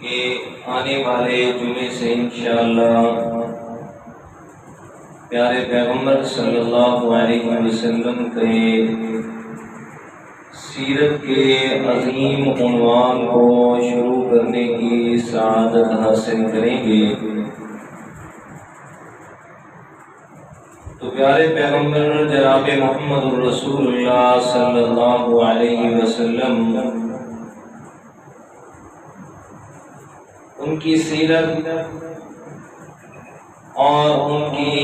کہ آنے والے جمعے سے انشاءاللہ پیارے پیغمبر صلی اللہ علیہ وسلم کے سیرت کے عظیم عنوان کو شروع کرنے کی سعادت حاصل کریں گے۔ تو پیارے پیغمبر جناب محمد رسول اللہ صلی اللہ علیہ وسلم، ان کی سیرت اور ان کی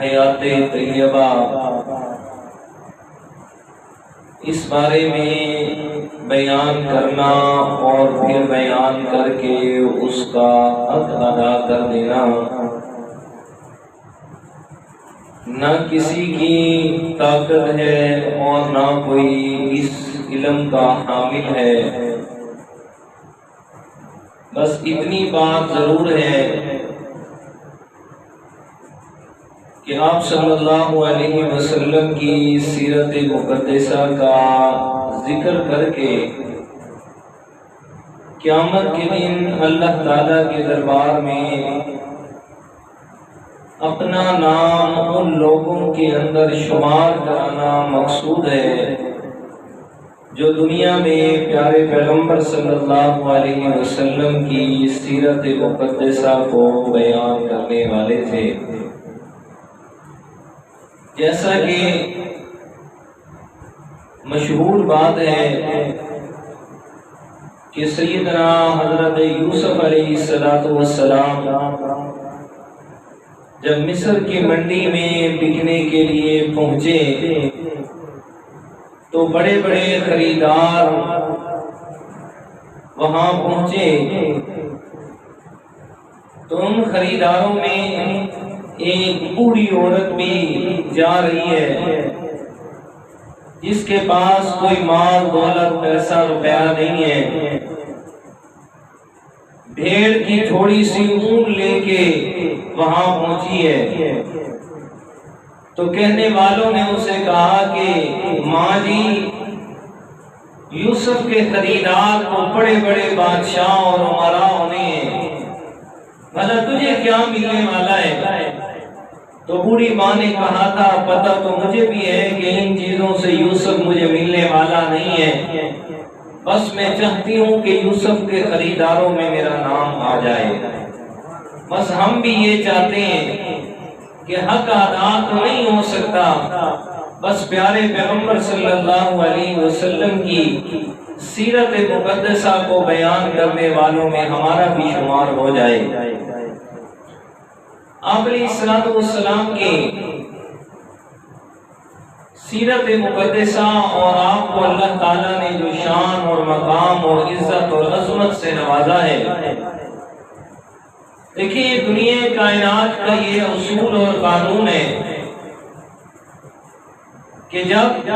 حیات طیبہ، اس بارے میں بیان کرنا اور پھر بیان کر کے اس کا حق ادا کر دینا نہ کسی کی طاقت ہے اور نہ کوئی اس علم کا حامل ہے۔ بس اتنی بات ضرور ہے کہ آپ صلی اللہ علیہ وسلم کی سیرت مقدسہ کا ذکر کر کے قیامت کے دن اللہ تعالیٰ کے دربار میں اپنا نام ان لوگوں کے اندر شمار کرانا مقصود ہے جو دنیا میں پیارے پیغمبر صلی اللہ علیہ وسلم کی سیرت مقدسہ کو بیان کرنے والے تھے۔ جیسا کہ مشہور بات ہے کہ سیدنا حضرت یوسف علیہ السلام جب مصر کی منڈی میں بکنے کے لیے پہنچے تو بڑے بڑے خریدار وہاں پہنچے، تو ان خریداروں میں ایک بوڑھی عورت بھی جا رہی ہے جس کے پاس کوئی مال دولت پیسہ روپیہ نہیں ہے، بھیڑ کی تھوڑی سی اون لے کے وہاں پہنچی ہے۔ تو کہنے والوں نے اسے کہا کہ ماں جی، یوسف کے خریدار کو بڑے بڑے بادشاہ اور امراء نے، بھلا تجھے کیا ملنے والا ہے؟ تو بوڑھی ماں نے کہا تھا پتہ تو مجھے بھی ہے کہ ان چیزوں سے یوسف مجھے ملنے والا نہیں ہے، بس میں چاہتی ہوں کہ یوسف کے خریداروں میں میرا نام آ جائے۔ بس ہم بھی یہ چاہتے ہیں کہ حق ادا تو نہیں ہو سکتا، بس پیارے پیغمبر صلی اللہ علیہ وسلم کی سیرت مقدسہ کو بیان کرنے والوں میں ہمارا بھی شمار ہو جائے۔ آپ علیہ السلام کی سیرت مقدسہ اور آپ کو اللہ تعالیٰ نے جو شان اور مقام اور عزت اور عظمت سے نوازا ہے، دیکھیے دنیا کائنات کا یہ اصول اور قانون ہے کہ جب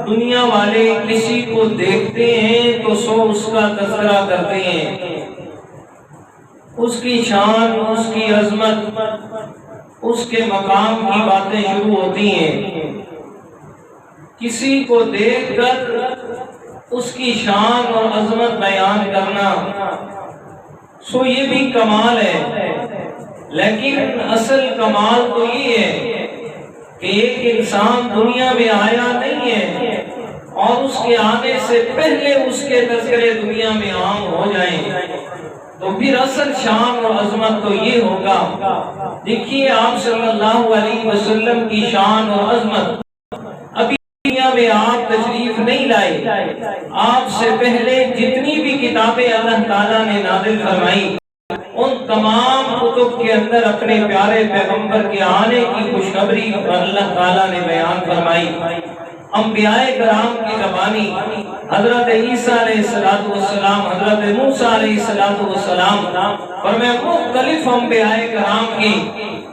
دنیا والے کسی کو دیکھتے ہیں تو سو اس کا تذکرہ کرتے ہیں، اس کی شان، اس کی عظمت، اس کے مقام کی باتیں شروع ہوتی ہیں۔ کسی کو دیکھ کر اس کی شان اور عظمت بیان کرنا سو یہ بھی کمال ہے، لیکن اصل کمال تو یہ ہے کہ ایک انسان دنیا میں آیا نہیں ہے اور اس کے آنے سے پہلے اس کے تذکرے دنیا میں عام ہو جائیں، تو پھر اصل شان اور عظمت تو یہ ہوگا۔ دیکھیے آپ صلی اللہ علیہ وسلم کی شان اور عظمت، ابھی دنیا میں آپ تشریف نہیں لائے، آپ سے پہلے جتنی بھی کتابیں اللہ تعالیٰ نے نازل فرمائی ان تمام کتب کے اندر اپنے پیارے پیغمبر کے آنے کی خوشخبری اللہ تعالیٰ نے بیان فرمائی۔ انبیاء کرام کی زبانی حضرت عیسیٰ علیہ السلام، حضرت موسیٰ علیہ السلام اور میں مختلف انبیاء کرام کی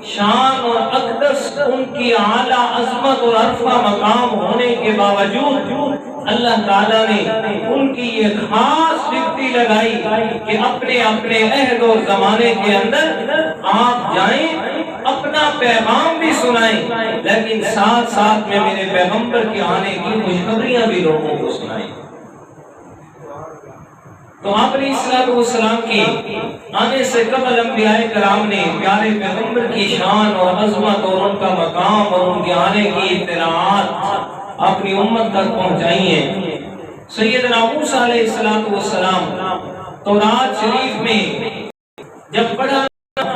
شان اور اقدس، ان کی اعلیٰ عظمت اور عرفہ مقام ہونے کے باوجود اللہ تعالیٰ نے ان کی یہ خاص ڈپٹی لگائی کہ اپنے اپنے عہد اور زمانے کے اندر آپ جائیں، اپنا پیغام بھی سنائیں، لیکن ساتھ ساتھ میں میرے پیغمبر کے آنے کی خوشخبریاں بھی لوگوں کو سنائیں۔ تو آپ علیہ السلام کے آنے سے قبل انبیاء کرام نے پیارے پیغمبر کی شان اور عظمت اور ان کا مقام اور ان کے آنے کی اطلاعات اپنی امت تک پہنچائی ہیں۔ سیدنا موسیٰ علیہ السلام تورات شریف میں جب پڑھا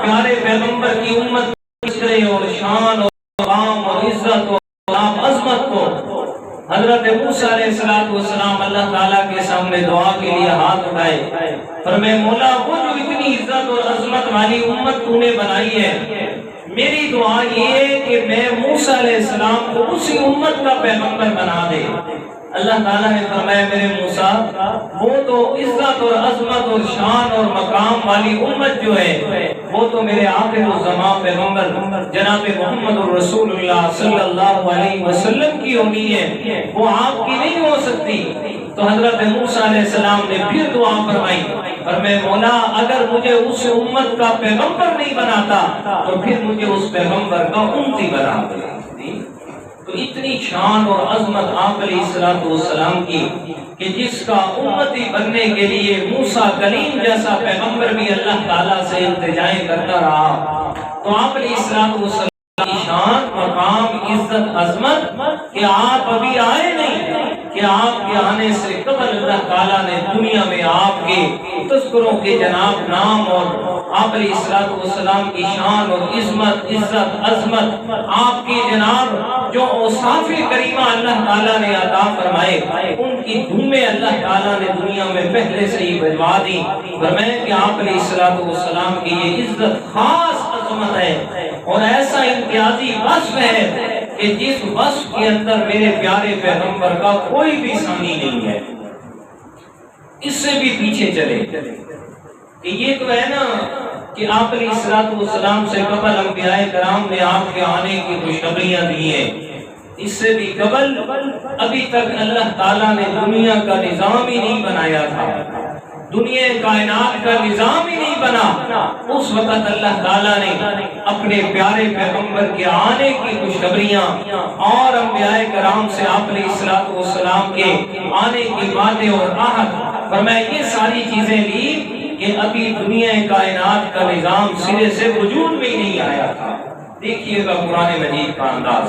پیارے پیغمبر کی امت کی اور شان اور مقام اور عزت اور عظمت کو، حضرت موسیٰ علیہ السلام اللہ تعالیٰ کے سامنے دعا کے لیے ہاتھ اٹھائے، فرمائے مولا وہ جو اتنی عزت اور عظمت والی امت تو نے بنائی ہے، میری دعا یہ ہے کہ میں موسیٰ علیہ السلام کو اسی امت کا پیغمبر بنا دے۔ اللہ تعالیٰ نے فرمایا میرے موسیٰ وہ تو عزت اور عظمت اور شان اور مقام والی امت جو ہے وہ تو میرے آخر الزمان پیغمبر جناب محمد رسول اللہ صلی اللہ علیہ وسلم کی ہونی ہے، وہ آپ کی نہیں ہو سکتی۔ تو حضرت موسیٰ علیہ السلام نے پھر دعا فرمائی، فرمائے مولا اگر مجھے اس امت کا پیغمبر نہیں بناتا تو پھر مجھے اس پیغمبر کا امتی بنا دے۔ تو اتنی شان اور عظمت آپ علیہ السلام کی کہ جس کا امتی بننے کے لیے موسیٰ کلیم جیسا پیغمبر بھی اللہ تعالیٰ سے التجائیں کرتا رہا۔ تو آپ علیہ السلام کی شان مقام عزت عظمت کہ آپ ابھی آئے نہیں، کہ آپ کے آنے سے قبل اللہ تعالیٰ نے دنیا میں آپ کے تذکروں کے جناب نام اور آپ علیہ السلام کی شان اور عظمت عظمت آپ کی جناب جو اوصاف کریمہ اللہ تعالیٰ نے عطا فرمائے ان کی دھومیں اللہ تعالیٰ نے دنیا میں پہلے سے ہی بجوا دی۔ فرمائے کہ آپ علیہ السلام کی یہ عزت خاص عظمت ہے اور ایسا امتیازی وصف ہے کہ جس وصف کے اندر میرے پیارے پیغمبر کا کوئی بھی ثانی نہیں ہے۔ اس سے بھی پیچھے چلے کہ یہ تو ہے نا کہ آپ علیہ السلام سے قبل انبیاء کرام نے آپ کے آنے کی خوشخبریاں دی ہیں، اس سے بھی قبل ابھی تک اللہ تعالیٰ نے دنیا کا نظام ہی نہیں بنایا تھا، دنیا کائنات کا نظام ہی نہیں بنا، اس وقت اللہ تعالیٰ نے اپنے پیارے پیغمبر کے آنے کی خوشخبریاں اور انبیاء کرام سے آپ علیہ السلام کے آنے کی باتیں اور عہد فرمائے یہ ساری چیزیں لی کہ ابھی دنیا کائنات کا نظام سرے سے وجود میں ہی نہیں آیا تھا۔ دیکھیے گا قرآن مجید کا انداز۔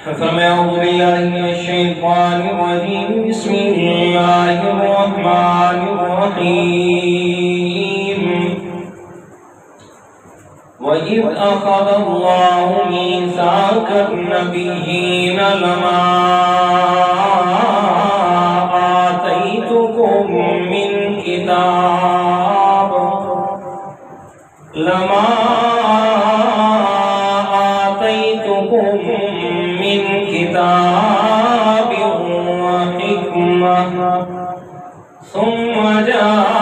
فرمایا اعوذ باللہ من الشیطان الرجیم بسم اللہ الرحمن الرحیم وَإِذْ أَخَذَ اللَّهُ مِيثَاقَ النَّبِيِّينَ لَمَا آتَيْتُكُم مِّن كِتَابٍ وحكمة ثم جاءكم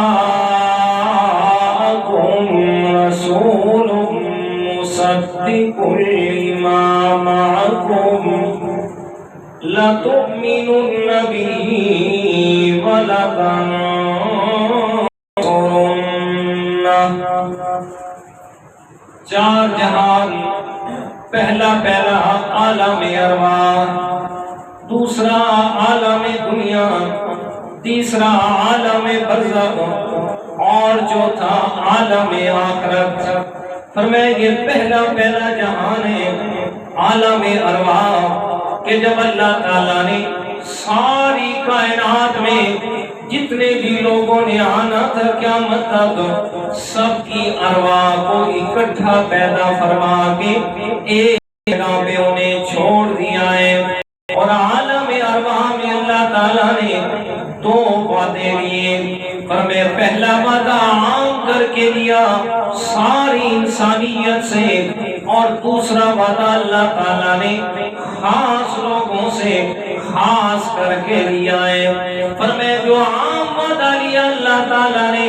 رسول مصدق لما معكم لتؤمنن به ولتنصرنه۔ چار جہان، پہلا عالم ارواح، دوسرا عالم دنیا، تیسرا عالم برزخ اور چوتھا عالم آخرت۔ فرمایا یہ پہلا جہان ہے عالم ارواح کہ جب اللہ تعالیٰ نے ساری کائنات میں جتنے بھی لوگوں نے آنا تھا قیامت تک سب کی ارواح کو اکٹھا پیدا فرما کے ایک جگہ پہ انہیں چھوڑ دیا ہے، اور عالم ارواح میں اللہ تعالیٰ نے دو وعدے لیے۔ فرمایا پہلا وعدہ عام کر کے لیا ساری انسانیت سے، اور دوسرا وعدہ اللہ تعالیٰ نے خاص لوگوں سے خاص کر کے لیا ہے۔ فرمایا جو عام وعدہ لیا اللہ تعالیٰ نے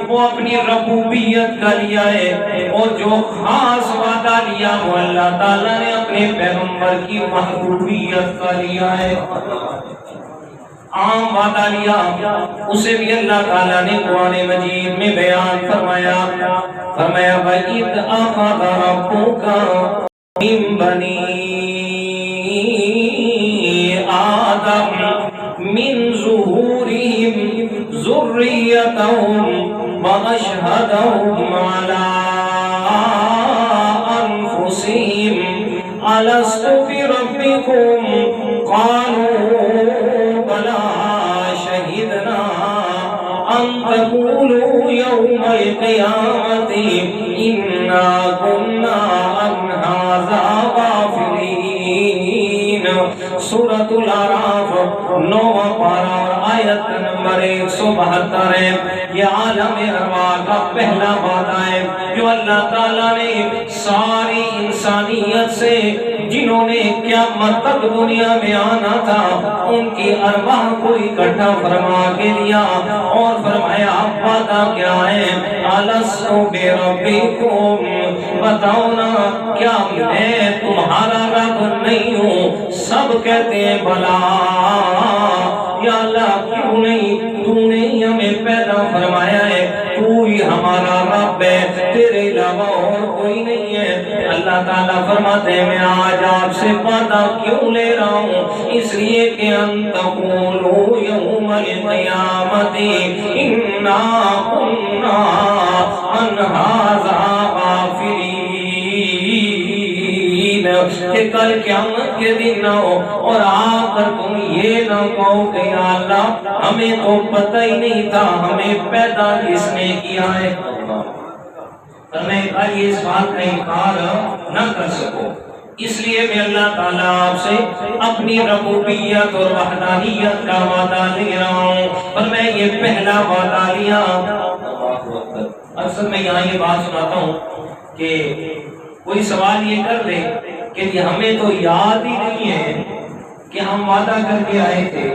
وہ اپنی ربوبیت کا لیا ہے، اور جو خاص وعدہ لیا وہ اللہ تعالیٰ نے اپنے پیغمبر کی محبوبیت کا لیا ہے۔ عام وعدہ لیا اسے بھی اللہ تعالیٰ نے قرآن مجید میں بیان فرمایا۔ فرمایا وَإِذْ أَخَذَ رَبُّكَ مِن بَنِي آدَمَ مِن ظُهُورِهِمْ ذريتهم وأشهدهم على أنفسهم ألست بربكم قالوا بلى شهدنا أن تقولوا يوم القيامة إنا كنا عن هذا غافلين. سورة الأعراف 9واں پارہ اور آیت نمبر 172 ہے. یہ عالم ارواح کا پہلا وعدہ ہے جو اللہ تعالیٰ نے ساری انسانیت سے جنہوں نے قیامت تک دنیا میں آنا تھا ان کی ارواح کو اکٹھا فرما کے لیا اور فرمایا وعدہ کیا ہے؟ الست بربکم، بتاؤ نا کیا میں تمہارا رب نہیں ہوں؟ سب کہتے ہیں بلا. یا اللہ کیوں نہیں؟ تو نے ہمیں پیدا فرمایا ہے، تو ہی ہمارا رب ہے، تیرے علاوہ اور کوئی نہیں ہے. اللہ تعالیٰ فرماتے ہیں میں آج آپ سے وعدہ کیوں لے رہا ہوں؟ اس لیے کہ ان تقولوا یوم القیامت انا کنا عن ھذا غافلین، کہ کل قیامت کے دن نہ ہو اور آ کر تم یہ نہ کہو کہ یا اللہ ہمیں تو پتہ ہی نہیں تھا ہمیں پیدا کس نے کیا ہے. میں اس بات کا انکار نہ کر سکو، اس لیے میں اللہ تعالیٰ آپ سے اپنی ربوبیت اور وحدانیت کا وعدہ لے رہا ہوں. اور میں یہ پہلا وعدہ لیا. اکثر میں یہاں یہ بات سناتا ہوں کہ کوئی سوال یہ کر لے کہ ہمیں تو یاد ہی نہیں ہے کہ ہم وعدہ کر کے آئے تھے،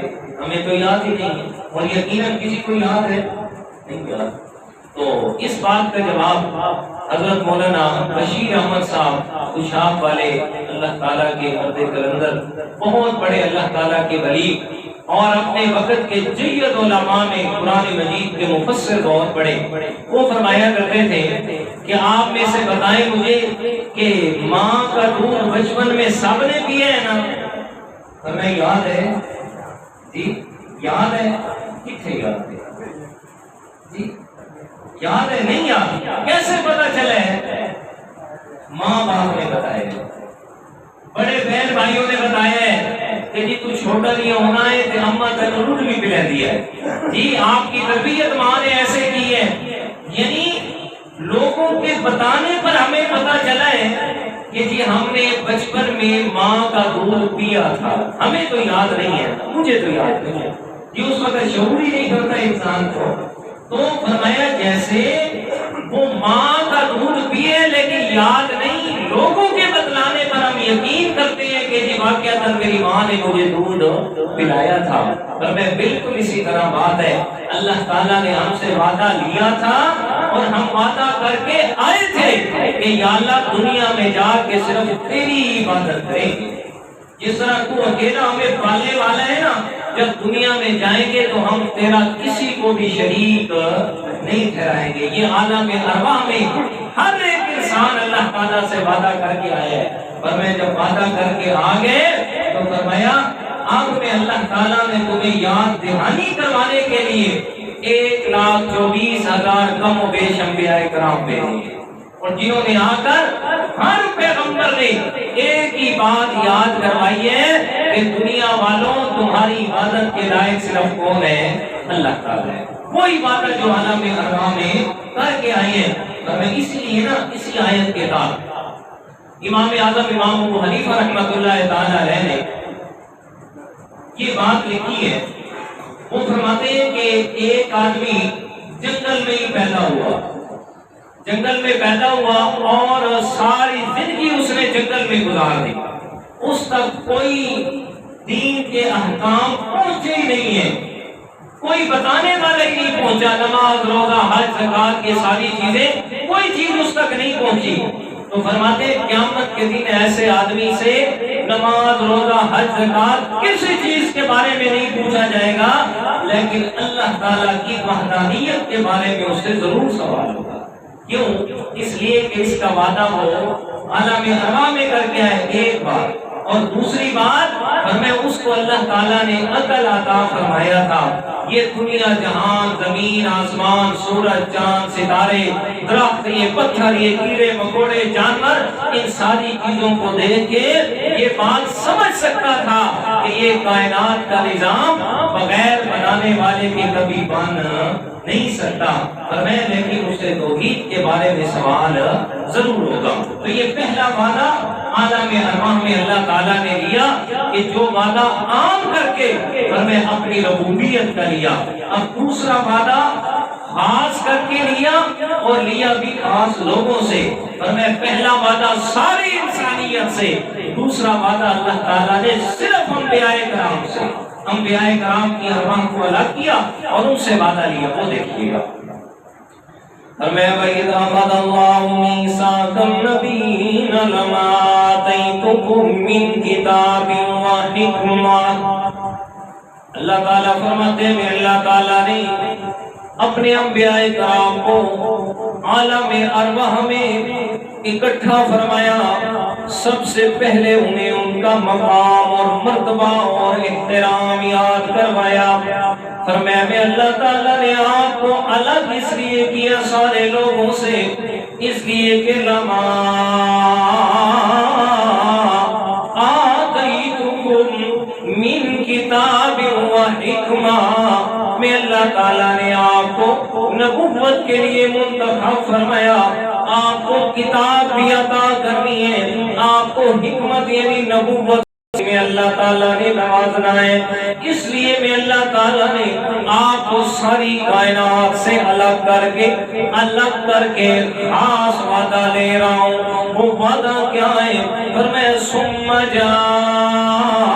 ہمیں تو یاد ہی نہیں ہے. اور یقیناً کسی کو یاد ہے نہیں یاد. تو اس بات کا جواب حضرت مولانا بشیر احمد صاحب خوشاب والے اللہ تعالیٰ کے مرد کلندر، بہت بڑے اللہ تعالیٰ کے ولی اور اپنے وقت کے جید علماء میں قرآن مجید کے مفسر بہت بڑے، وہ فرمایا کرتے تھے کہ آپ میں سے بتائیں مجھے کہ ماں کا دودھ بچپن میں سب نے پیا ہے نا؟ ہمیں یاد ہے جی، یاد ہے؟ کتنے یاد ہے جی؟ یاد ہے نہیں یاد؟ کیسے پتا چلے؟ ماں باپ نے بتایا، بڑے بہن بھائیوں نے بتایا کہ جی تو چھوٹا نہیں ہونا ہے تو اماں تینوں دودھ بھی پلا دیا ہے جی، آپ کی تربیت ماں نے ایسے کی ہے. یعنی لوگوں کے بتانے پر ہمیں پتا چلا ہے کہ جی ہم نے بچپن میں ماں کا دودھ پیا تھا. ہمیں تو یاد نہیں ہے، مجھے تو یاد نہیں ہے یہ اس وقت شعور ہی نہیں کرتا انسان کو. تو فرمایا جیسے وہ ماں کا دودھ پیے لیکن یاد نہیں، لوگوں کے بتلانے پر ہم یقین کرتے ہیں کہ جی واقعتاً میری ماں نے مجھے دودھ پلایا تھا. اور میں بالکل اسی طرح بات ہے، اللہ تعالیٰ نے ہم سے وعدہ لیا تھا اور ہم وعدہ کر کے آئے تھے کہ یا اللہ دنیا میں جا کے صرف تیری عبادت کریں گے. جس طرح تو اکیلا ہمیں پالنے والا ہے نا، جب دنیا میں جائیں گے تو ہم تیرا کسی کو بھی شریک نہیں ٹھہرائیں گے. یہ عالم ارواح میں ہر ایک انسان اللہ تعالیٰ سے وعدہ کر کے آیا ہے. پر میں جب وعدہ کر کے آ گئے تو فرمایا اب میں اللہ تعالیٰ نے تمہیں یاد دہانی کروانے کے لیے 1,24,000 کم و بیش انبیاء کرام بھیجے، اور جنہوں نے آ کر ہر پیغمبر نے ایک ہی بات یاد کروائی ہے کہ دنیا والوں تمہاری عبادت کے لائق صرف کون ہے؟ اللہ تعالیٰ ہے. وہی بات جو عالم ارواح میں کر کے آئی ہے. اور میں اسی لیے نا اسی آیت کے بعد امام اعظم امام ابو حنیفہ رحمۃ اللہ تعالیٰ علیہ نے یہ بات لکھی ہے. وہ فرماتے ہیں کہ ایک آدمی جنگل میں ہی پیدا ہوا، جنگل میں پیدا ہوا اور ساری زندگی اس نے جنگل میں گزار دی. اس تک کوئی دین کے احکام پہنچے ہی نہیں ہیں، کوئی بتانے والا ہی نہیں پہنچا. نماز، روزہ، حج، زکات، یہ ساری چیزیں کوئی چیز اس تک نہیں پہنچی. تو فرماتے ہیں قیامت کے دن ایسے آدمی سے نماز، روزہ، حج، زکات کسی چیز کے بارے میں نہیں پوچھا جائے گا، لیکن اللہ تعالیٰ کی وحدانیت کے بارے میں اس سے ضرور سوال ہوگا. کیوں؟ اس لیے کہ اس کا وعدہ وہ عالم ارواح میں کر کے آئے. ایک بار اور دوسری بات ہمیں اس کو اللہ تعالیٰ نے عقل عطا فرمایا تھا. یہ دنیا جہان زمین آسمان سورج چاند ستارے درخت یہ پتھر یہ کیڑے مکوڑے جانور ان ساری چیزوں کو دیکھ کے یہ بات سمجھ سکتا تھا کہ یہ کائنات کا نظام بغیر بنانے والے کے کبھی بن نہیں سکتا. اور میں لیکن اس سے توحید کے بارے میں سوال ضرور ہوگا. تو یہ پہلا وعدہ عالم ارواح میں اللہ تعالیٰ نے لیا کہ جو وعدہ عام کر کے اور میں اپنی ربوبیت کا لیا. اب دوسرا وعدہ خاص کر کے لیا اور لیا بھی خاص لوگوں سے. اور میں پہلا وعدہ ساری انسانیت سے, دوسرا وعدہ اللہ تعالیٰ نے صرف انبیاء کرام سے, انبیاء کرام کی ارواح کو الگ کیا اور ان سے وعدہ لیا. وہ دیکھیے گا میں وَإِذْ أَخَذَ اللَّهُ مِيثَاقَ النَّبِيِّينَ لَمَا آتَيْتُكُم مِّن كِتَابٍ وَحِكْمَةٍ. اللہ تعالیٰ فرماتے ہیں اللہ تعالیٰ نے اپنے انبیاء کرام کو عالم ارواح میں اکٹھا فرمایا. سب سے پہلے انہیں ان کا مقام اور مرتبہ اور احترام یاد کروایا. فرمایا میں اللہ تعالیٰ نے آپ کو الگ اس لیے کیا سارے لوگوں سے, اس لیے کہ لما آتیتکم من کتاب و حکمہ, میں اللہ تعالیٰ نے آپ کو نبوت کے لیے منتخب فرمایا. آپ کو کتاب بھی عطا کرنی ہے, آپ کو حکمت یعنی نبوت میں اللہ تعالیٰ نے نوازنا ہے. اس لیے میں اللہ تعالیٰ نے آپ کو ساری کائنات سے الگ کر کے خاص وعدہ لے رہا ہوں. وہ وعدہ کیا ہے؟ فرمایا ثم جاءکم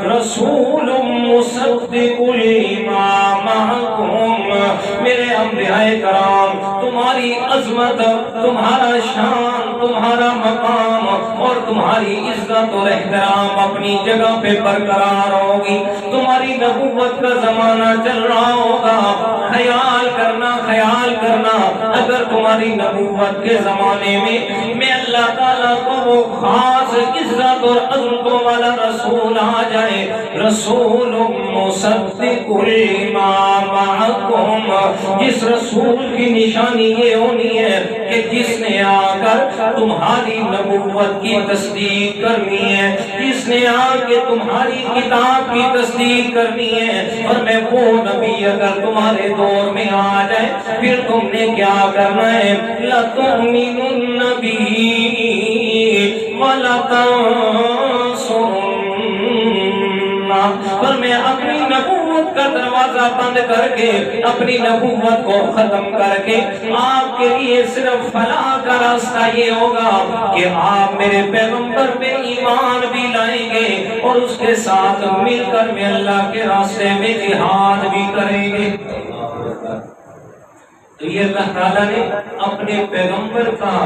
رسول مصدق لما معکم. میرے انبیاء کرام تمہاری عظمت, تمہارا شان, تمہارا مقام اور تمہاری عزت اور احترام اپنی جگہ پہ برقرار ہوگی. تمہاری نبوت کا زمانہ چل رہا ہوگا. خیال کرنا اگر تمہاری نبوت کے زمانے میں اللہ تعالیٰ کو وہ خاص عزت اور عظمتوں والا رسول آ جائے, رسول مصدق لما معکم, جس رسول کی نشانی یہ ہونی ہے کہ جس نے آ کر تمہاری نبوت کی تصدیق کرنی ہے, جس نے آ کے تمہاری کتاب کی تصدیق کرنی ہے. اور میں وہ نبی اگر تمہارے دور میں آ جائے پھر تم نے کیا کرنا ہے؟ لَتُؤْمِنُنَّ بِهِ وَلَتَنصُرُنَّهُ. پر میں اپنی نبوت کا دروازہ بند کر کے, اپنی نبوت کو ختم کر کے آپ کے لیے صرف فلاح کا راستہ یہ ہوگا کہ آپ میرے پیغمبر پہ ایمان بھی لائیں گے اور اس کے ساتھ مل کر میں اللہ کے راستے میں جہاد بھی کریں گے. تو یہ اللہ تعالیٰ نے اپنے پیغمبر کا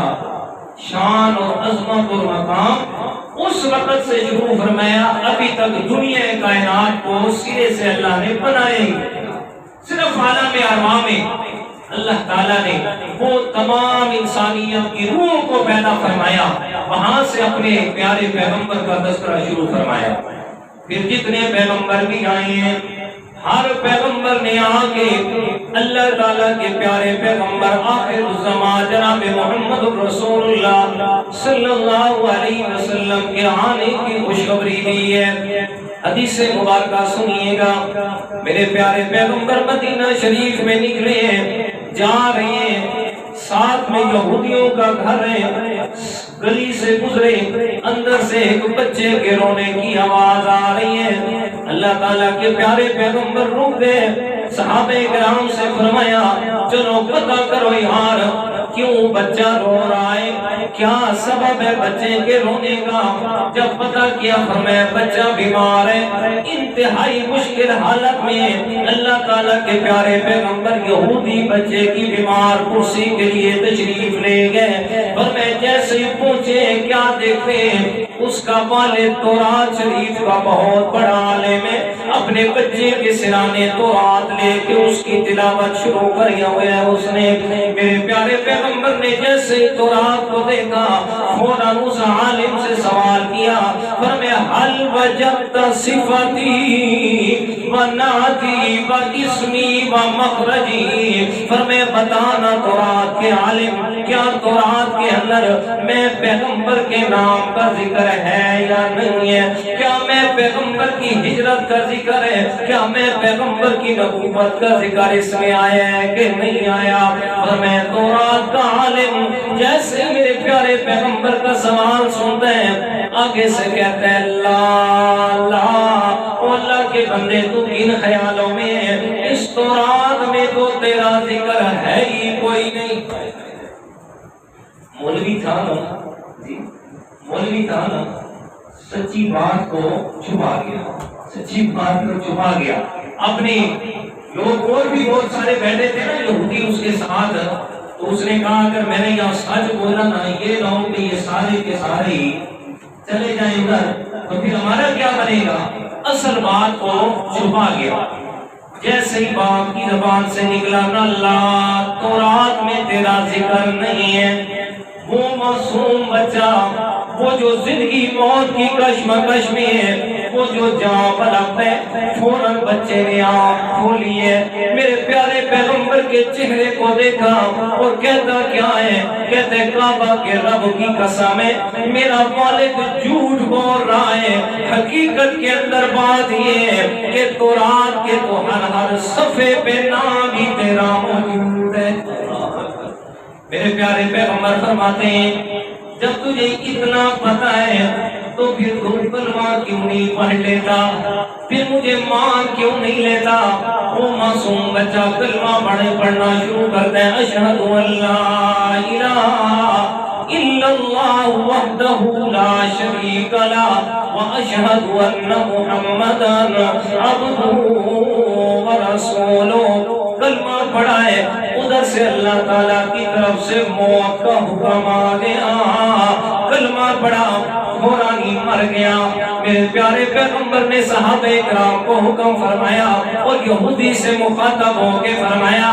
شان اور عظمت اور مقام اس وقت سے شروع فرمایا. ابھی تک دنیا کائنات کو سرے سے اللہ نے بنائے, صرف عالم ارواح میں اللہ تعالیٰ نے وہ تمام انسانیت کی روح کو پیدا فرمایا, وہاں سے اپنے پیارے پیغمبر کا تذکرہ شروع فرمایا. پھر جتنے پیغمبر بھی آئے ہیں ہر پیغمبر نے آ کے اللہ تعالیٰ کے پیارے پیغمبر آخر الزمان جناب محمد رسول اللہ صلی اللہ علیہ وسلم کے آنے کی خوشخبری دی ہے. حدیث مبارکہ سنیے گا. میرے پیارے پیغمبر مدینہ شریف میں نکلے ہیں, جا رہے ہیں, ساتھ میں یہودیوں کا گھر ہے, گلی سے گزرے, اندر سے ایک بچے کے رونے کی آواز آ رہی ہے. اللہ تعالیٰ کے پیارے پیغمبر رک گئے. صحابہ کرام سے فرمایا چلو پتہ کرو یار کیوں بچہ رو رہا ہے, کیا سبب ہے بچے کے رونے کا. جب پتہ کیا فرمایا بچہ بیمار ہے, انتہائی مشکل حالت میں. اللہ تعالیٰ کے پیارے پیغمبر یہودی بچے کی بیمار کرسی کے لیے تشریف لے گئے. اور میں جیسے پہنچے کیا دیکھتے اس کا والد تورات شریف کا بہت بڑا عالم ہے, اپنے بچے کے سرانے تورات لے کے اس کی تلاوت شروع کری ہوئے ہے اس نے. میرے پیارے پیغمبر نے جیسے تورات کو دیکھا فوراً اس عالم سے سوال کیا, فرمایا حل وجدت صفتی و نعتی و اسمی و مخرجی, فرمایا بتانا تورات کے عالم کیا تورات کے اندر میں پیغمبر کے نام کا ذکر ہے یا نہیں ہے, کیا میں پیغمبر کی ہجرت کا ذکر ہے, کیا میں پیغمبر کی نبوت کا ذکر اس میں آیا ہے کہ نہیں آیا. اور میں تورات کا عالم جیسے میرے پیارے پیغمبر کا سوال سنتے ہیں آگے سے کہتے ہیں اللہ اللہ کے بندے تو کن خیالوں میں ہے, اس تورات میں تو تیرا ذکر ہے ہی کوئی نہیں. مولوی تھا نا جی, مولوی تھا نا, سچی بات کو چھپا گیا, سچی بات کو چھپا گیا. اپنے لوگ اور بھی بہت سارے بیٹھے تھے نا یہودی اس کے ساتھ, تو اس نے کہا اگر میں نے یہاں سچ بولا نا یہ نہ ہو کہ یہ سارے کے سارے ہی چلے جائیں ادھر تو پھر ہمارا کیا بنے گا. اصل بات کو چھپا گیا. جیسے ہی باپ کی زبان سے نکلا نا اللہ تورات میں تیرا ذکر نہیں ہے, وہ معصوم بچہ وہ جو زندگی موت کی کشمکش میں ہے, وہ جو جان پلک ہے, فوراً بچے نے آنکھ کھولی ہے, میرے پیارے پیغمبر کے چہرے کو دیکھا اور کہتا کیا ہے, کہتے کعبہ کے رب کی قسم ہے میرا والد جھوٹ بول رہا ہے, حقیقت کے اندر بات یہ ہے کہ تورات کے تو ہر صفحے پہ نام ہی تیرا موجود ہے. میرے پیارے پیغمبر فرماتے ہیں جب تجھے اتنا پتا ہے تو پھر تو کلمہ کیوں نہیں پڑھ لیتا, پھر مجھے مان کیوں نہیں لیتا. وہ معصوم بچہ کلمہ پڑھنا شروع کرتا ہے, اشہد ان لا الہ الا اللہ وحدہ لا شریک لہ واشہد ان محمدا عبدہ ورسولہ. کلمہ پڑھا ہے, ادھر سے اللہ تعالیٰ کی طرف سے موت کا حکم آ گیا, کلمہ پڑھا فوراً ہی مر گیا. میرے پیارے پیغمبر نے صحابہ کرام کو حکم فرمایا اور یہودی سے مخاطب ہو کے فرمایا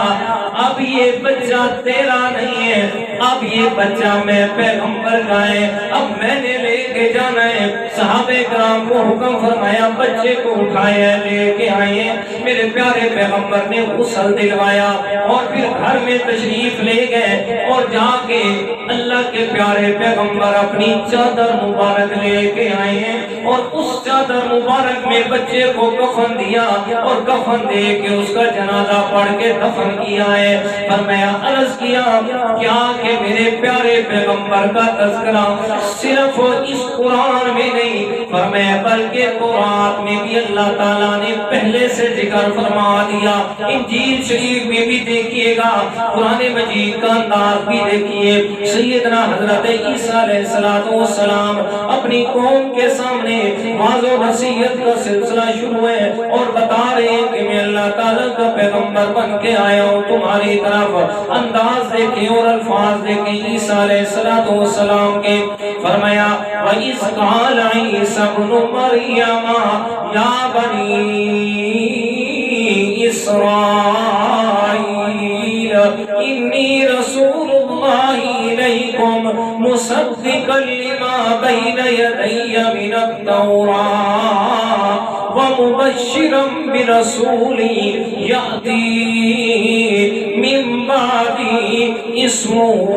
اب یہ بچہ تیرا نہیں ہے, اب یہ بچہ میں پیغمبر کا ہے, اب میں نے لے کے جانا ہے. صحابہ کرام کو حکم فرمایا بچے کو اٹھائے لے کے آئے. میرے پیارے پیغمبر نے غسل دلوایا اور پھر گھر میں تشریف لے گئے اور جا کے اللہ کے پیارے پیغمبر اپنی چادر مبارک لے کے آئے ہیں اور اس چادر مبارک میں بچے کو کفن دیا اور کفن دے کے اس کا جنازہ پڑھ کے دفن کیا ہے. فرمایا عرض کیا کیا کہ میرے پیارے پیغمبر کا تذکرہ صرف اس قرآن میں نہیں فرمایا بلکہ قرآن میں بھی اللہ تعالیٰ نے پہلے سے ذکر فرما دیا. انجیل شریف میں بھی دیکھیے گا, قرآن مجید کا انداز بھی دیکھیے. سیدنا حضرت عیسیٰ علیہ السلام اپنی قوم کے سامنے واضح و نصیحت کا سلسلہ شروع ہے اور بتا رہے ہیں کہ میں اللہ تعالیٰ کا پیغمبر بن کے آیا ہوں تمہاری طرف. انداز دیکھیں اور الفاظ دیکھیں عیسیٰ علیہ السلام کے. فرمایا وَإِذْ قَالَ عِيسَى ابْنُ مَرْيَمَ يَا بَنِي إِسْرَائِيلَ إِنِّي رَسُولُ اللَّهِ إِلَيْكُمْ مُصَدِّقًا لِمَا بَيْنَ يَدَيَّ مِنَ التَّوْرَاةِ وَمُبَشِّرًا بِرَسُولٍ يَأْتِي مِن بَعْدِي اسْمُهُ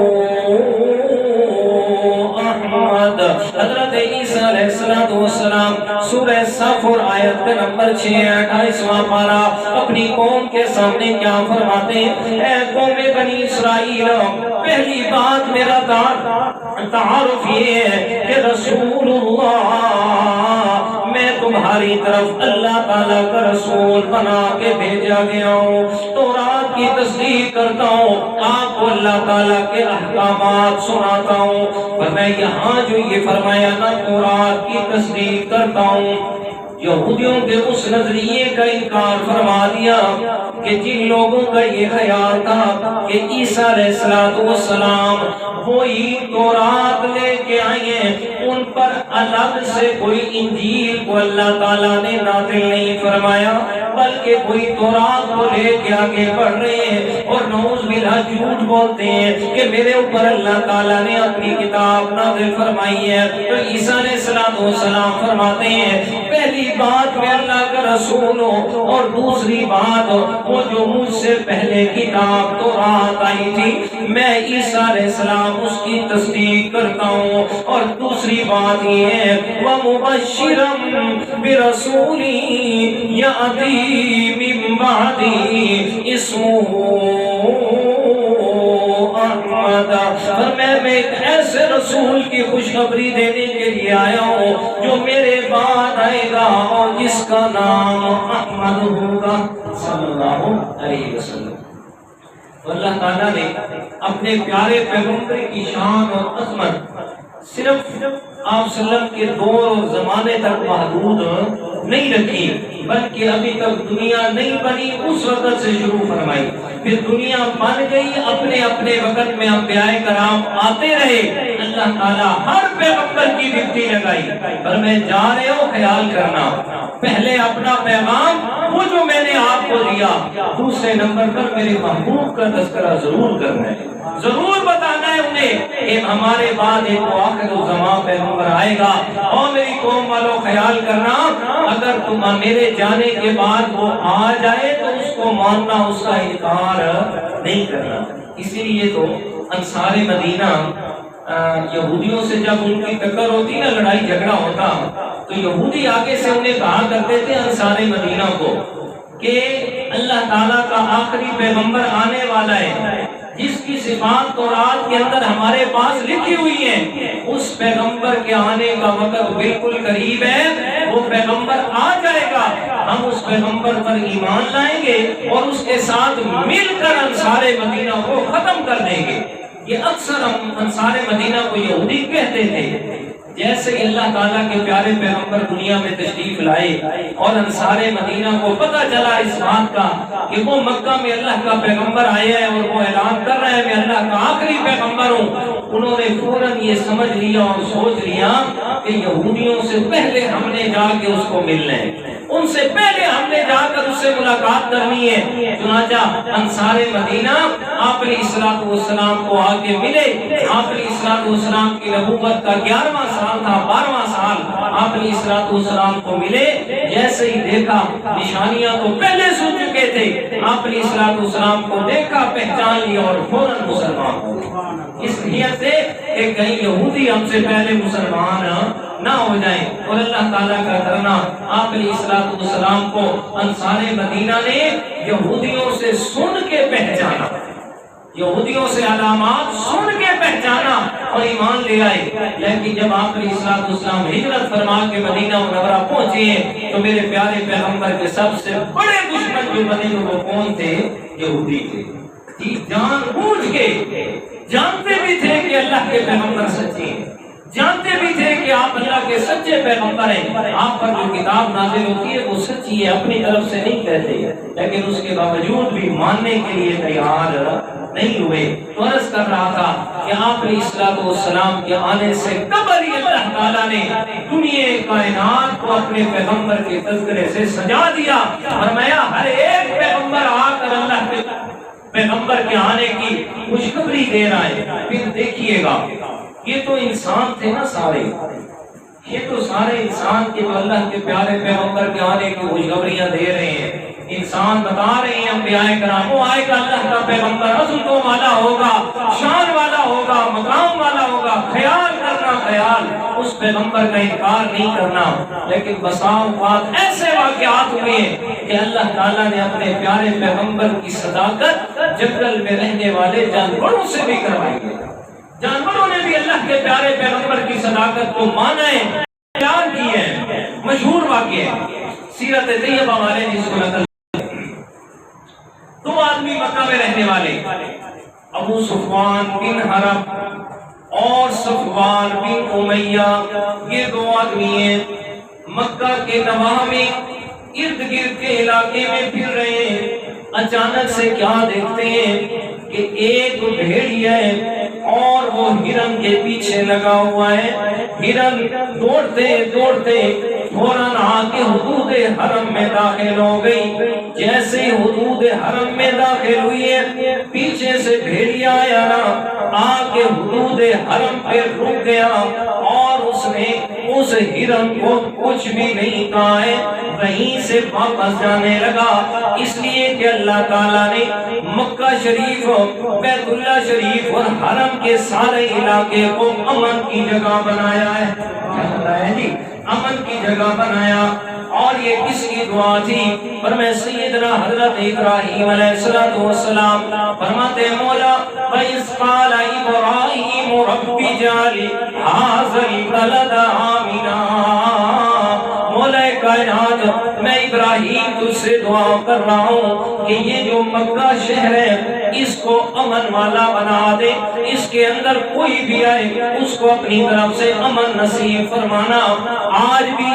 احمد. حضرت عیسیٰ علیہ السلام سورہ صفر آیت کا نمبر 28واں پارہ اپنی قوم کے سامنے کیا فرماتے ہیں, اے قوم بنی اسرائیل پہلی بات میرا تعارف یہ ہے کہ رسول اللہ میں تمہاری طرف اللہ تعالیٰ کا رسول بنا کے بھیجا گیا ہوں. تورات کی تصدیق کرتا ہوں, آپ کو اللہ تعالیٰ کے احکامات سناتا ہوں. پر میں یہاں جو یہ فرمایا نا تورات کی تصدیق کرتا ہوں, یہودیوں کے اس نظریے کا انکار فرما دیا کہ جن لوگوں کا یہ خیال تھا کہ عیسیٰ علیہ السلام وہی تورات لے کے آئے ہیں، ان پر الگ سے کوئی انجیل کو اللہ تعالیٰ نے نازل نہیں فرمایا، بلکہ کوئی تورات کو لے کے آگے بڑھ رہے ہیں اور نعوذ باللہ جھوٹ بولتے ہیں کہ میرے اوپر اللہ تعالیٰ نے اپنی کتاب نازل فرمائی ہے۔ تو عیسیٰ علیہ السلام فرماتے ہیں پہلی بات میں اللہ کا رسول ہوں، اور دوسری بات وہ جو مجھ سے پہلے کتاب تورات آئی تھی میں عیسیٰ علیہ السلام اس کی تصدیق کرتا ہوں، اور دوسری بات یہ ہے وَمُبَشِّرًا بِرَسُولٍ يَأْتِي مِن بَعْدِهِ اسْمُهُ احمد، اور میں ایک ایسے رسول کی خوشخبری دینے کے لیے آیا ہوں جو میرے بعد آئے گا اور جس کا نام احمد ہوگا صلی اللہ علیہ وسلم۔ تو اللہ تعالیٰ نے اپنے پیارے پیغمبر کی شان اور عظمت صرف آپ صلی اللہ علیہ وسلم کے دور اور زمانے تک محدود نہیں رکھی، بلکہ ابھی تک دنیا نہیں بنی اس وقت سے شروع فرمائی، پھر دنیا بن گئی، اپنے اپنے وقت میں انبیاء کرام آتے رہے، اللہ تعالیٰ ہر پیغمبر کی ڈپٹی لگائی، پر میں جا رہے ہوں خیال کرنا، پہلے اپنا پیغام وہ جو میں نے آپ کو دیا، دوسرے نمبر پر میرے محبوب کا تذکرہ ضرور کرنا ہے، ضرور بتانا ہے انہیں کہ ہمارے بعد ایک آخر الزمان پیغمبر آئے گا، اور میری قوم والوں خیال کرنا اگر تم میرے جانے کے بعد وہ آ جائے تو اس کو ماننا، اس کا انکار نہیں کرنا۔ اسی لیے تو انصار مدینہ یہودیوں سے جب ان کی ٹکر ہوتی نا، لڑائی جھگڑا ہوتا، تو یہودی آگے سے انہیں کہا کرتے تھے انصار مدینہ کو کہ اللہ تعالیٰ کا آخری پیغمبر آنے والا ہے، جس کی صفات تورات کے اندر ہمارے پاس لکھی ہوئی ہیں، اس پیغمبر کے آنے کا وقت بالکل قریب ہے، وہ پیغمبر آ جائے گا، ہم اس پیغمبر پر ایمان لائیں گے اور اس کے ساتھ مل کر انصار مدینہ کو ختم کر دیں گے۔ یہ اکثر ہم انصار مدینہ کو یہودی کہتے تھے۔ جیسے اللہ تعالیٰ کے پیارے پیغمبر دنیا میں تشریف لائے اور انصار مدینہ کو پتہ چلا اس بات کا کہ وہ مکہ میں اللہ کا پیغمبر آیا ہے اور وہ اعلان کر رہا ہے میں اللہ کا آخری پیغمبر ہوں، انہوں نے فوراً یہ سمجھ لیا اور سوچ لیا کہ یہودیوں سے پہلے ہم نے جا کے اس کو ملنا ہے، ان سے پہلے ہم نے جا کر اس سے ملاقات کرنی ہے۔ چنانچہ انصار مدینہ آپ علیہ السلام کو آ کے ملے۔ آپ علیہ السلام کی نبوت کا 11واں سال تھا، 12واں سال آپ علیہ السلام کو ملے، جیسے ہی دیکھا نشانیاں تو پہلے سن چکے تھے، آپ علیہ السلام کو دیکھا، پہچان لیا اور فوراً مسلمان ہو گئے، اس نیت سے کہ کہیں یہودی ہم سے پہلے مسلمان نہ ہو جائیں۔ اور اللہ تعالیٰ کا کرنا آپ علیہ السلام کو انصار مدینہ نے یہودیوں سے سن کے پہچانا، یہودیوں سے علامات سن کے پہچانا اور ایمان لے آئے۔ لیکن جب آپ علیہ السلام ہجرت فرما کے مدینہ منورہ پہنچے ہیں تو میرے پیارے پیغمبر کے سب سے بڑے دشمن جو بنے وہ کون تھے؟ یہودی تھے۔ جی جان بوجھ کے جانتے بھی تھے کہ اللہ کے پیغمبر سچے ہیں، جانتے بھی تھے کہ آپ اللہ کے سچے پیغمبر ہیں، آپ پر جو کتاب نازل ہوتی ہے وہ سچی ہے، اپنی طرف سے نہیں کہتے، لیکن اس کے باوجود بھی ماننے کے لیے تیار نہیں ہوئے۔ تو عرض کر رہا تھا کہ آپ علیہ السلام کے آنے سے قبل ہی اللہ تعالیٰ نے دنیا کائنات کو اپنے پیغمبر کے تذکرے سے سجا دیا، فرمایا ہر ایک پیغمبر آ کر اللہ کے پیغمبر کے آنے کی خوشخبری دے رہا ہے۔ پھر دیکھیے گا یہ تو انسان تھے نا سارے، یہ تو سارے انسان کے جو اللہ کے پیارے پیغمبر کے آنے کی خوشخبریاں دے رہے ہیں، انسان بتا رہے ہیں انبیاء کرام وہ آئے گا، اللہ کا پیغمبر عظمتوں والا ہوگا، شان والا ہوگا، مقام والا ہوگا، خیال کرنا، خیال اس پیغمبر کا انکار نہیں کرنا۔ لیکن بسا اوقات ایسے واقعات ہوئے کہ اللہ تعالیٰ نے اپنے پیارے پیغمبر کی صداقت جنگل میں رہنے والے جانوروں سے بھی کروائی ہے، جانوروں نے بھی اللہ کے پیارے پیغمبر کی صداقت کو مانا ہے، بیان کی ہے۔ مشہور واقعہ سیرت طیبہ والے جس کو نقل، دو آدمی مکہ میں رہنے والے، ابو صفوان بن حرب اور صفوان بن امیہ، یہ دو آدمی ہیں، مکہ کے نواح میں ارد گرد کے علاقے میں پھر رہے ہیں، اچانک سے کیا دیکھتے ہیں کہ ایک بھیڑیا ہے اور وہ ہرن کے پیچھے لگا ہوا ہے۔ ہرن دوڑتے دوڑتے فوراً آ کے حدود حرم میں داخل ہو گئی۔ جیسے حدود حرم میں داخل ہوئی ہے، پیچھے سے بھیڑیا آیا نا، آ کے حدود حرم پہ رک گیا اور اس نے اس ہرن کو کچھ بھی نہیں کہا ہے، وہیں سے واپس جانے لگا۔ اس لیے کہ اللہ تعالیٰ نے مکہ شریف، بیت اللہ شریف اور حرم کے سارے علاقے کو امن کی جگہ بنایا ہے جی، امن کی جگہ بنایا۔ اور یہ کس کی دعا تھی؟ فرمائے سیدنا حضرت ابراہیم علیہ السلام فرماتے مولا وَإِذْ قَالَ إِبْرَاهِيمُ رَبِّ اجْعَلْ هَٰذَا الْبَلَدَ آمِنًا۔ مولا کائنات، میں ابراہیم تجھ سے دعا کر رہا ہوں کہ یہ جو مکہ شہر ہے اس کو امن والا بنا دے، اس کے اندر کوئی بھی آئے اس کو اپنی طرف سے امن نصیب فرمانا۔ آج بھی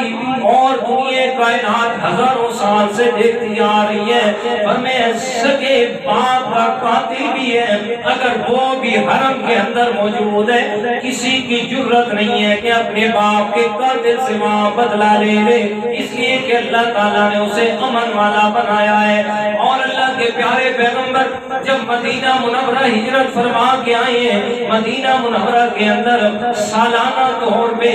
اور دنیا کائنات ہزاروں سال سے دیکھتی آ رہی ہے، ہمیں سگے باپ کا قاتل بھی ہے، اگر وہ بھی حرم کے اندر موجود ہے، کسی کی جرت نہیں ہے کہ اپنے باپ کے قاتل سے وہاں بدلہ لے لے، اس لیے کہ اللہ تعالیٰ نے اسے امن والا بنایا ہے۔ اور اللہ کے پیارے پیغمبر جب مدینہ منورہ ہجرت فرما کے آئے ہیں، مدینہ منورہ کے اندر سالانہ طور پہ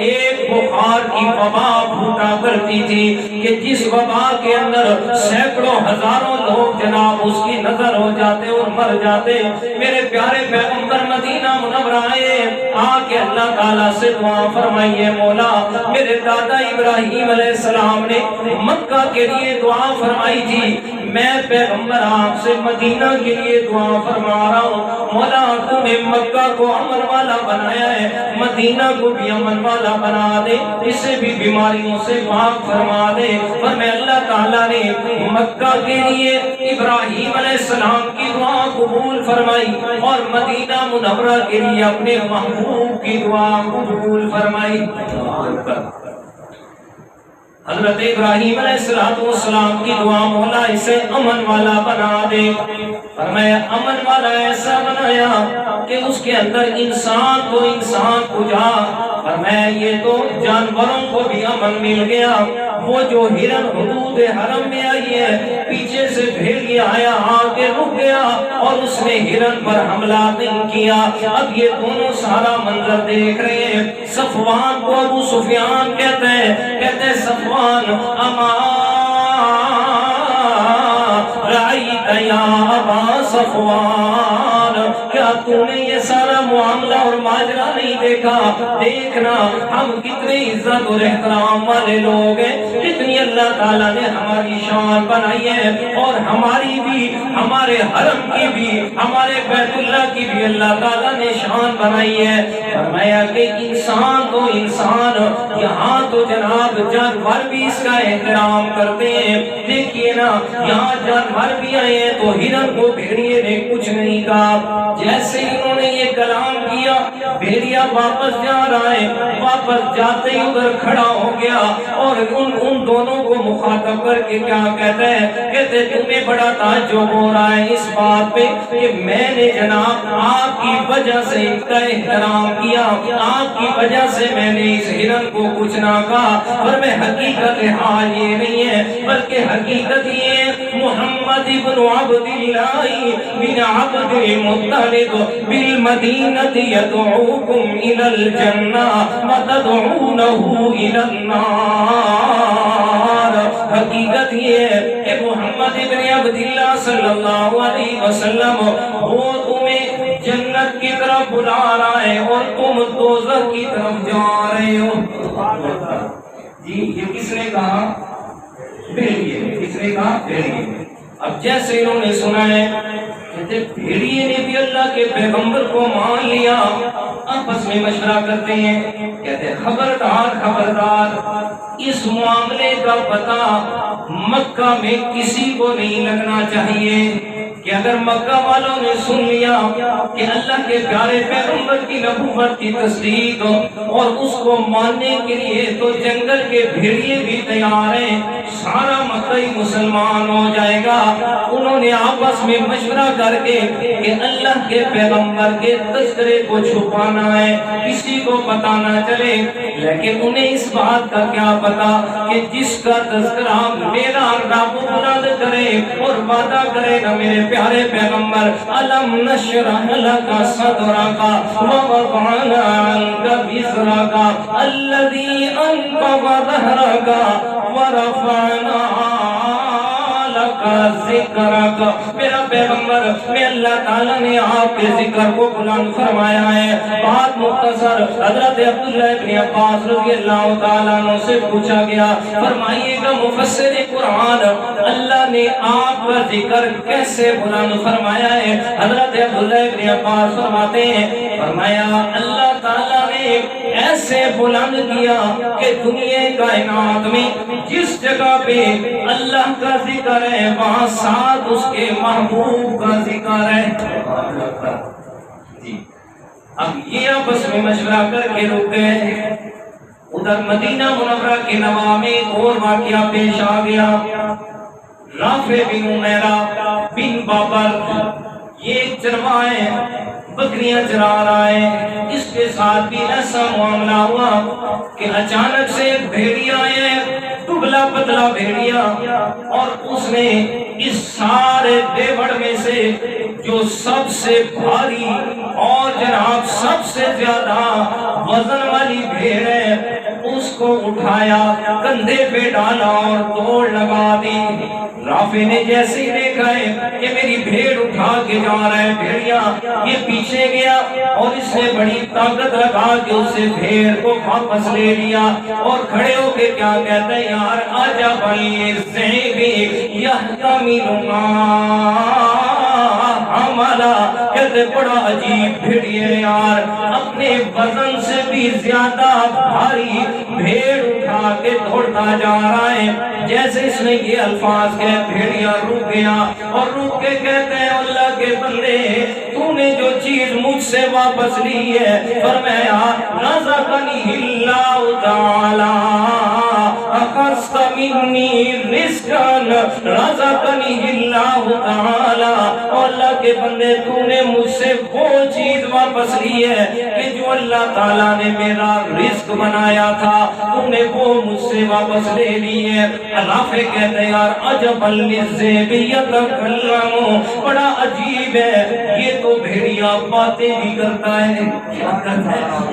ایک بخار کی وبا پھوٹا کرتی تھی کہ جس وبا کے اندر سینکڑوں ہزاروں لوگ جناب اس کی نظر ہو جاتے اور مر جاتے۔ میرے پیارے پیغمبر مدینہ منورہ آئے، آ کے اللہ تعالیٰ سے دعا فرمائیے مولا میرے دادا ابراہیم علیہ السلام نے مکہ کے لیے دعا فرمائی تھی، میں پیغمبر آپ سے مدینہ کے لیے دعا فرما رہا ہوں مولا تو نے مکہ کو امن والا بنایا ہے، مدینہ کو بھی امن والا بنا دے، اسے بھی بیماریوں سے پاک فرما دے۔ اور میں اللہ تعالیٰ نے مکہ کے لیے ابراہیم علیہ السلام کی دعا قبول فرمائی اور مدینہ منورہ کے لیے اپنے محبوب کی دعا قبول فرمائی۔ حضرت ابراہیم علیہ السلام کی دعا مولا اسے امن والا بنا دے، فرمایا امن والا ایسا بنایا کہ اس کے اندر انسان تو انسان پجا، فرمایا یہ تو جانوروں کو بھی امن مل گیا۔ وہ جو ہرن حدود حرم میں آئی ہے، پیچھے سے بھیڑیا آیا آگے رک گیا اور اس نے ہرن پر حملہ نہیں کیا۔ اب یہ دونوں سارا منظر دیکھ رہے ہیں۔ صفوان کو ابو سفیان کہتے ہیں صفوان اما رأیت یا ابا صفوان، کیا تو نے یہ سارا معاملہ اور ماجرا نہیں دیکھا؟ دیکھنا ہم کتنے عزت اور احترام والے لوگ ہیں، کتنی اللہ تعالیٰ نے ہماری شان بنائی ہے، اور ہماری بھی، ہمارے حرم کی بھی، ہمارے بیت اللہ کی بھی اللہ تعالیٰ نے شان بنائی ہے۔ فرمایا کہ انسان تو انسان، یہاں تو جناب جانور بھی اس کا احترام کرتے ہیں۔ دیکھیے نا یہاں جانور بھی آئے ہیں تو ہرن کو بھیڑیے نے کچھ نہیں کہا۔ جیسے انہوں نے یہ کلام کیا، بھیڑیا واپس جا رہا ہے، واپس جاتے ہی ادھر کھڑا ہو گیا اور ان دونوں کو مخاطب کر کے کیا کہتا ہے؟ کہتے تمہیں بڑا تعجب ہو رہا ہے اس بات پہ کہ میں نے جناب آپ کی وجہ سے اس کا احترام کیا، آپ کی وجہ سے میں نے اس ہرن کو کچھ نہ کہا، اور میں حقیقت حال یہ نہیں ہے بلکہ حقیقت یہ محمد ابن عبداللہ بن عبد المطلب بالمدینہ یدعوکم الی الجنہ وتدعونہ الی النار۔ حقیقت یہ ہے کہ محمد ابن عبداللہ صلی اللہ علیہ وسلم وہ تمہیں جنت کی طرف بلا رہا ہے اور تم دوزخ کی طرف جا رہے ہو۔ جی یہ کس نے کہا؟ بھیڑیے۔ کس نے کہا؟ بھیڑیے۔ اب جیسے انہوں نے سنا ہے کہتے بھیڑیے نے بھی اللہ کے پیغمبر کو مان لیا، آپس میں مشورہ کرتے ہیں، کہتے خبردار خبردار، اس معاملے کا پتہ مکہ میں کسی کو نہیں لگنا چاہیے، کہ اگر مکہ والوں نے سن لیا کہ اللہ کے پیارے پیغمبر کی نبوت کی تصدیق اور اس کو ماننے کے لیے تو جنگل کے بھیڑیے بھی تیار ہیں، سارا مکہ مسلمان ہو جائے گا۔ انہوں نے آپس میں مشورہ کر کے کہ اللہ کے پیغمبر کے تذکرے کو چھپانا ہے، کسی کو پتہ نہ چلے۔ لیکن انہیں اس بات کا کیا پتا کہ جس کا تذکرہ میرا رب بلند کرے اور وعدہ کرے گا میرے پیارے پیغمبر، الم نشرح لک صدرک ووضعنا عنک وزرک الذی انقض ظہرک ورفعنا لک ذکرک۔ میرا پیغمبر میں اللہ تعالیٰ نے آپ کے ذکر کو بلند فرمایا ہے۔ بات مختصر، حضرت عبداللہ ابن عباس رضی اللہ تعالیٰ عنہ سے پوچھا گیا، فرمائیے گا مفسر قرآن اللہ نے آپ کا ذکر کیسے بلند فرمایا ہے؟ حضرت عبداللہ ابن عباس فرماتے ہیں، فرمایا اللہ تعالیٰ نے ایسے بلند کیا کہ دنیا کائنات میں جس جگہ پہ اللہ کا ذکر ہے وہاں ساتھ اس کے محبوب کا ذکر ہے۔ جی اب یہ آپس میں مشورہ کر کے رک گئے۔ ادھر مدینہ منورہ کے نوا میں ایک اور واقعہ پیش آ گیا۔ رافع بن عمیرہ بن بابر یہ چرواہ ہے، بکریاں چرا رہا ہے، اس کے ساتھ بھی ایسا معاملہ ہوا کہ اچانک سے ایک بھیڑیا ہے، دبلا پتلا بھیڑیا، اور اس نے اس سارے دیوڑ میں سے جو سب سے بھاری اور جناب سب سے زیادہ وزن والی بھیڑ ہے اس کو اٹھایا، کندھے پہ ڈالا اور دوڑ لگا دی۔ رافع نے جیسے ہی دیکھا ہے کہ میری بھیڑ اٹھا کے جا رہا ہے بھیڑیا، یہ پیچھے گیا اور اس نے بڑی طاقت لگا کے اسے بھیڑ کو واپس لے لیا اور کھڑے ہو کے کیا کہتا ہے، یار عجب للذئب یحتمل حملا، کہتے بڑا عجیب بھیڑیے یار، اپنے وزن سے بھی زیادہ بھاری بھیڑ اٹھا کے دوڑتا جا رہا ہے۔ جیسے اس نے یہ الفاظ کہے بھیڑیا رک گیا اور رک کے کہتے ہیں اللہ کے بندے تو نے جو چیز مجھ سے واپس لی ہے، فرمایا رزقنی اللہ تعالی اخذت منی رزقا رزقنی اللہ تعالی، اللہ کے بندے تو نے مجھ سے وہ چیز واپس لی ہے کہ جو اللہ تعالیٰ نے میرا رزق بنایا تھا تو نے وہ مجھ سے واپس لے لی ہے۔ رافع کہتے ہیں یار عجب للذئب یتکلم، بڑا عجیب ہے، یہ تو بھیڑیا باتیں بھی کرتا ہے،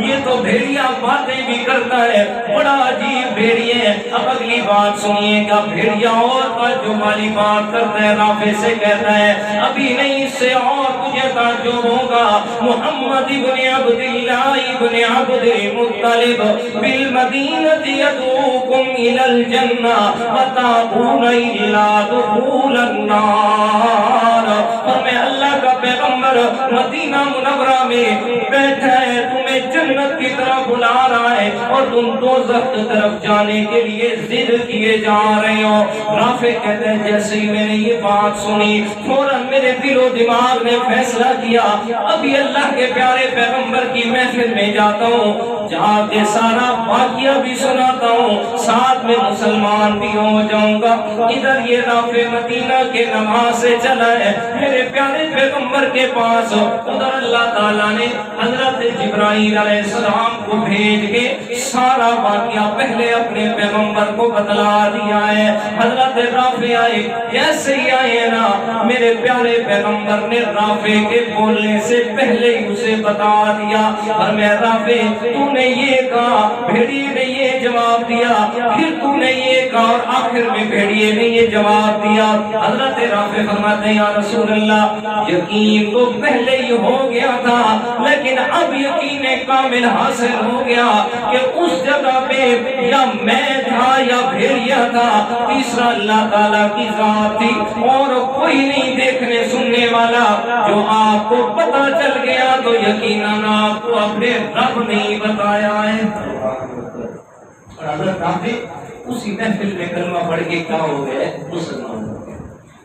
یہ تو بھیڑیا باتیں بھی کرتا ہے، بڑا عجیب بھیڑیا ہے۔ اب اگلی بات سنیے گا، بھیڑیا اور جو والی بات کرتا ہے رافع سے کہتا ہے ابھی نہیں، اس سے اور تجھے تعجب ہوگا، محمد ابن عبداللہ ابن عبد المطلب بالمدینہ یدعوکم الی الجنہ وتأبون الا دخول النار۔ اور میں اللہ کا پیغمبر مدینہ منورہ میں بیٹھا ہے، تمہیں جنت کی طرف بلا رہا ہے اور تم دوزخ کی طرف جانے کے لیے ضد کیے جا رہے ہو۔ رافع کہتے ہیں جیسے ہی میں نے یہ بات سنی فوراً میرے دل و دماغ نے فیصلہ کیا ابھی اللہ کے پیارے پیغمبر کی محفل میں جاتا ہوں، جا کے سارا واقعہ بھی سناتا ہوں، ساتھ میں مسلمان بھی ہو جاؤں گا۔ ادھر یہ رافع مدینہ کے نماز سے چلا ہے میرے پیارے پیغمبر کے پاس، ادھر اللہ تعالیٰ نے حضرت جبرائیل علیہ السلام کو بھیج کے سارا واقعہ پہلے اپنے پیغمبر کو بتلا دیا ہے۔ حضرت رافع آئے، جیسے ہی آئے نا میرے پیارے پیغمبر نے رافع کے بولنے سے پہلے ہی اسے بتا دیا، اور میں رافع تو نے یہ کہا، بھیڑیے نے یہ جواب دیا، پھر تو نے یہ کہا، اور آخر میں بھیڑیے نے یہ جواب دیا۔ حضرت رافع فرماتے ہیں یا رسول اللہ یقین تو پہلے ہی ہو گیا تھا لیکن اب یقین کامل حاصل ہو گیا کہ اس جگہ پہ یا میں تھا یا بھیڑیا تھا، تیسرا اللہ تعالیٰ کی ذات تھی اور کوئی نہیں دیکھنے سننے والا۔ جو آپ کو پتہ چل گیا تو یقیناً آپ کو اپنے رب نہیں بتایا ہے۔ اور حضرت رافع اسی محفل میں کلمہ پڑھ کے کیا ہو گئے؟ مسلمان ہو گئے۔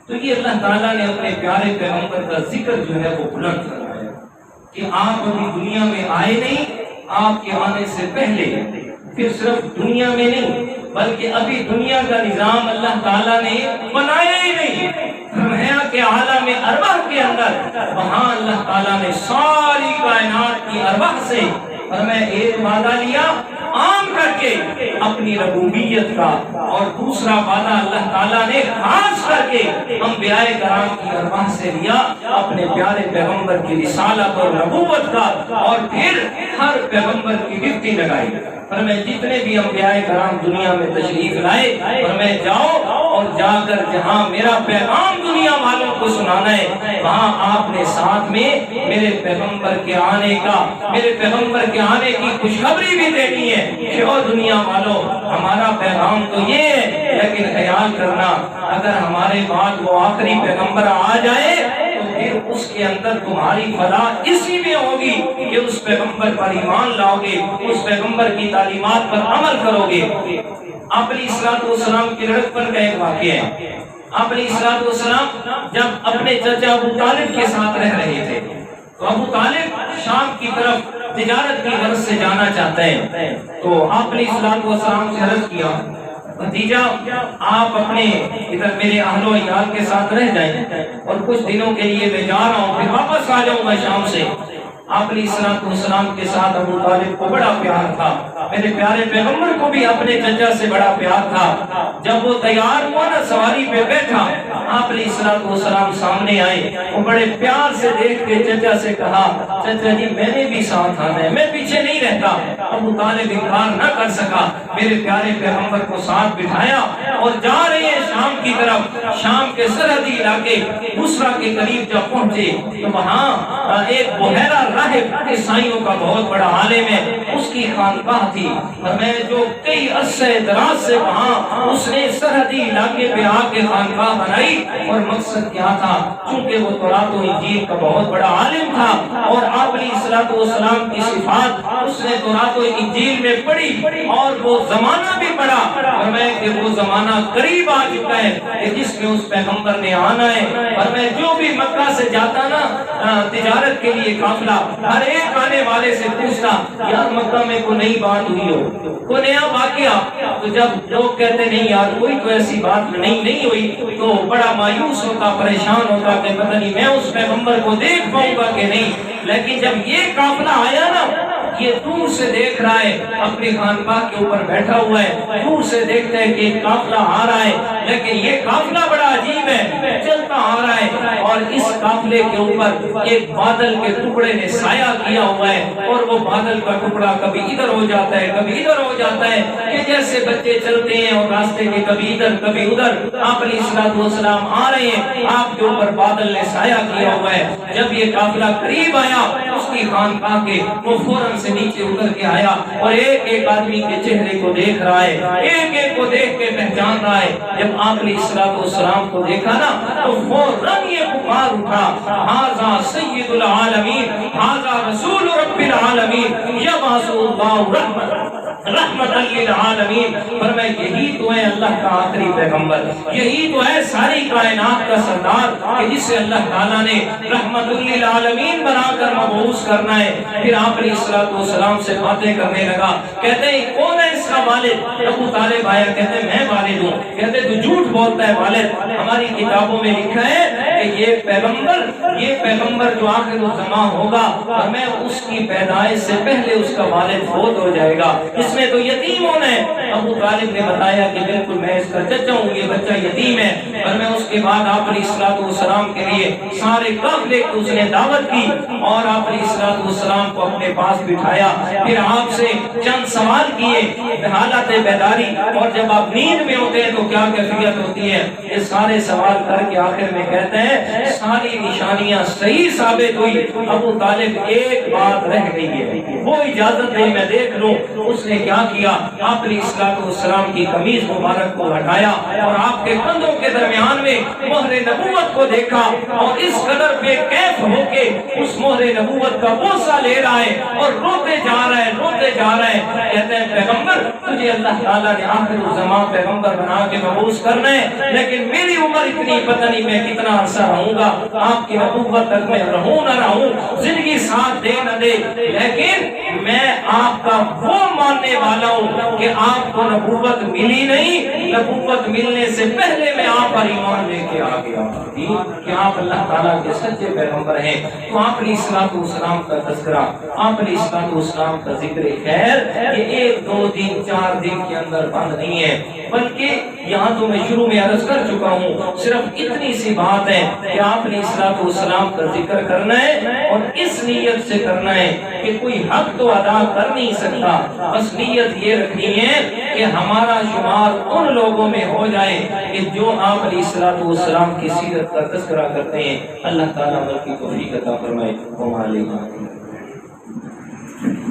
تو یہ اللہ تعالیٰ نے اپنے پیارے پیغمبر کا ذکر جو ہے وہ بلند کروایا کہ آپ ابھی دنیا میں آئے نہیں، آپ کے آنے سے پہلے، پھر صرف دنیا میں نہیں بلکہ ابھی دنیا کا نظام اللہ تعالیٰ نے بنایا ہی نہیں، فرمایا کہ عالم ارواح کے اندر وہاں اللہ تعالیٰ نے ساری کائنات کی ارواح سے فرمایا ایک وعدہ لیا عام کر کے اپنی ربوبیت کا، اور دوسرا وعدہ اللہ تعالیٰ نے خاص کر کے انبیاء کرام کی ارواح سے لیا اپنے پیارے پیغمبر کی رسالت اور نبوت کا، اور پھر ہر پیغمبر کی ڈیوٹی لگائی۔ فرمایا جتنے بھی انبیاء کرام دنیا میں تشریف لائے، فرمایا جاؤ اور جا کر جہاں میرا پیغام دنیا والوں کو سنانا ہے وہاں آپ نے ساتھ میں میرے پیغمبر کے آنے کا، میرے پیغمبر کے آنے کی خوشخبری بھی دینی ہے کہ او دنیا والوں ہمارا پیغام تو یہ ہے، لیکن خیال کرنا اگر ہمارے بعد وہ آخری پیغمبر آ جائے تو پھر اس کے اندر تمہاری فلاح اسی میں ہوگی کہ اس پیغمبر پر ایمان لاؤ گے، اس پیغمبر کی تعلیمات پر عمل کرو گے۔ آپ علیہ السلام کی لڑکپن کا ایک واقعہ ہے۔ آپ علیہ السلام جب اپنے چچا ابو طالب کے ساتھ رہ رہے تھے تو ابو طالب شام کی طرف تجارت کی غرض سے جانا چاہتے ہیں، تو آپ علیہ السلام سے عرض کیا بھتیجا آپ اپنے ادھر میرے اہل و عیال کے ساتھ رہ جائیں اور کچھ دنوں کے لیے میں جا رہا ہوں، پھر واپس آ جاؤں گا شام سے۔ آپ علیہ السلام کے ساتھ ابو طالب کو بڑا پیار تھا، میرے پیارے پیغمبر کو بھی اپنے چچا سے بڑا پیار تھا۔ جب وہ تیار ہوا نا سواری پہ بیٹھا، آپ علیہ السلام سامنے آئے، وہ بڑے پیار سے دیکھ کے چچا سے کہا چچا جی میں نے بھی ساتھ آنا ہے، میں پیچھے نہیں رہتا۔ ابو طالب انکار نہ کر سکا، میرے پیارے پیغمبر کو ساتھ بٹھایا اور جا رہے ہیں شام کی طرف۔ شام کے سرحدی علاقے بصرہ کے قریب جب پہنچے تو وہاں ایک بحیرہ راہب عیسائیوں کا بہت بڑا عالم ہے، اس کی خانقاہ تھی، اور میں جو کئی عرصے دراز سے وہاں اس نے سرحدی علاقے پہ آ کے خانقاہ بنائی، اور مقصد کیا تھا چونکہ وہ تورات و انجیل کا بہت بڑا عالم تھا اور آپ علیہ السلام کی صفات اس نے تورات و انجیل میں پڑھی اور وہ زمانہ بھی پڑھا، اور میں کہ وہ زمانہ قریب آ چکا ہے کہ جس میں اس پیغمبر نے آنا ہے۔ اور میں جو بھی مکہ سے جاتا نا تجارت کے لیے قافلہ، ہر ایک آنے والے سے پوچھتا یار مکہ میں کوئی نئی بات ہوئی ہو، کوئی نیا واقعہ، تو جب لوگ کہتے نہیں یار کوئی تو ایسی بات نہیں ہوئی تو بڑا مایوس ہوتا، پریشان ہوتا کہ پتہ نہیں میں اس پیغمبر کو دیکھ پاؤں گا کہ نہیں۔ لیکن جب یہ قافلہ آیا نا، یہ دور سے دیکھ رہا ہے، اپنی خانقاہ کے اوپر بیٹھا ہوا ہے، دور سے دیکھتا ہے کہ قافلہ آ رہا ہے، لیکن یہ قافلہ بڑا عجیب ہے، چلتا آ رہا ہے، اور اس قافلے کے اوپر ایک بادل کے ٹکڑے نے سایہ کیا ہوا ہے، اور وہ بادل کا ٹکڑا کبھی ادھر ہو جاتا ہے کبھی ادھر ہو جاتا ہے، کہ جیسے بچے چلتے ہیں اور راستے کے کبھی ادھر کبھی ادھر۔ آپ علیہ السلام آ رہے ہیں، آپ کے اوپر بادل نے سایہ کیا ہوا ہے۔ جب یہ قافلہ قریب آیا اس کی خانقاہ کے، وہ فوراً سے نیچے اتر کے آیا اور ایک ایک آدمی کے چہرے کو دیکھ رہا ہے، ایک ایک کو دیکھ کے پہچان رہا ہے۔ جب آپ علیہ السلام کو دیکھا نا تو فوراً یہ پکار اٹھا ھذا سید العالمین ھذا رسول رب العالمین یبعث اللہ رحمت للعالمین۔ فرمایا یہی تو ہے اللہ کا آخری پیغمبر، یہی تو ہے ساری کائنات کا سردار کہ جسے اللہ تعالیٰ نے رحمت للعالمین بنا کر مبعوث کرنا ہے۔ پھر آپ علیہ السلام سے باتیں کرنے لگا، کہتے ہیں کون ہے اس کا والد؟ ابو طالب آیا، کہتے ہیں میں والد ہوں۔ کہتے ہیں تو جھوٹ بولتا ہے والد، ہماری کتابوں میں لکھا ہے کہ یہ پیغمبر جو آخر الزمان ہوگا اور میں اس کی پیدائش سے پہلے اس کا والد فوت ہو جائے گا، اس میں تو یتیم ہونا ہے۔ ابو طالب نے بتایا کہ بالکل میں اس کا چچا ہوں، یہ بچہ یتیم ہے۔ اور میں اس کے بعد آپ علیہ السلام کے لیے سارے قافلے کو اس نے دعوت کی اور آپ علیہ السلام کو اپنے پاس بٹھایا، پھر آپ سے چند سوال کیے حالت بیداری، اور جب آپ نیند میں ہوتے ہیں تو کیا کیفیت ہوتی ہے، یہ سارے سوال کر کے آخر میں کہتے ہیں ہیں ساری نشانیاں صحیح ثابت ہوئی، ابو طالب ایک بات رہ گئی ہے، وہ اجازت نہیں میں دیکھ لوں۔ اس نے کیا کیا، آپ علیہ السلام کی قمیض مبارک کو ہٹایا اور آپ کے کندھوں کے درمیان میں مہر نبوت کو دیکھا، اور اس قدر بے کیف ہو کے اس مہر نبوت کا بوسہ لے رہا ہے اور روتے جا رہا ہے، روتے جا رہا ہے۔ کہتے ہیں پیغمبر تجھے اللہ تعالیٰ نے آخر الزمان پیغمبر بنا کے مبعوث کرنا ہے، لیکن میری عمر اتنی پتہ نہیں میں کتنا عرصہ رہوں گا، آپ کی نبوت تک میں رہوں نہ رہوں، زندگی ساتھ دے نہ دے، لیکن میں آپ کا وہ ماننے والا ہوں کہ آپ کو نبوت ملی نہیں، نبوت ملنے سے پہلے میں آپ پر ایمان لے کے آ گیا کہ آپ اللہ تعالیٰ کے سچے پیغمبر ہیں۔ تو آپ علیہ السلام کا تذکرہ، آپ علیہ السلام کا ذکر خیر یہ 1 2 دن 4 دن کے اندر بند نہیں ہے، بلکہ یہاں تو میں شروع میں عرض کر چکا ہوں، صرف اتنی سی بات ہے کہ آپ علیہ السلام کا ذکر کرنا ہے اور اس نیت سے کرنا ہے کہ کوئی حق تو ادا کر نہیں سکتا، بس نیت یہ رکھنی ہے کہ ہمارا شمار ان لوگوں میں ہو جائے کہ جو آپ علیہ السلام کی سیرت کا تذکرہ کرتے ہیں۔ اللہ تعالیٰ کی توفیق عطا فرمائے۔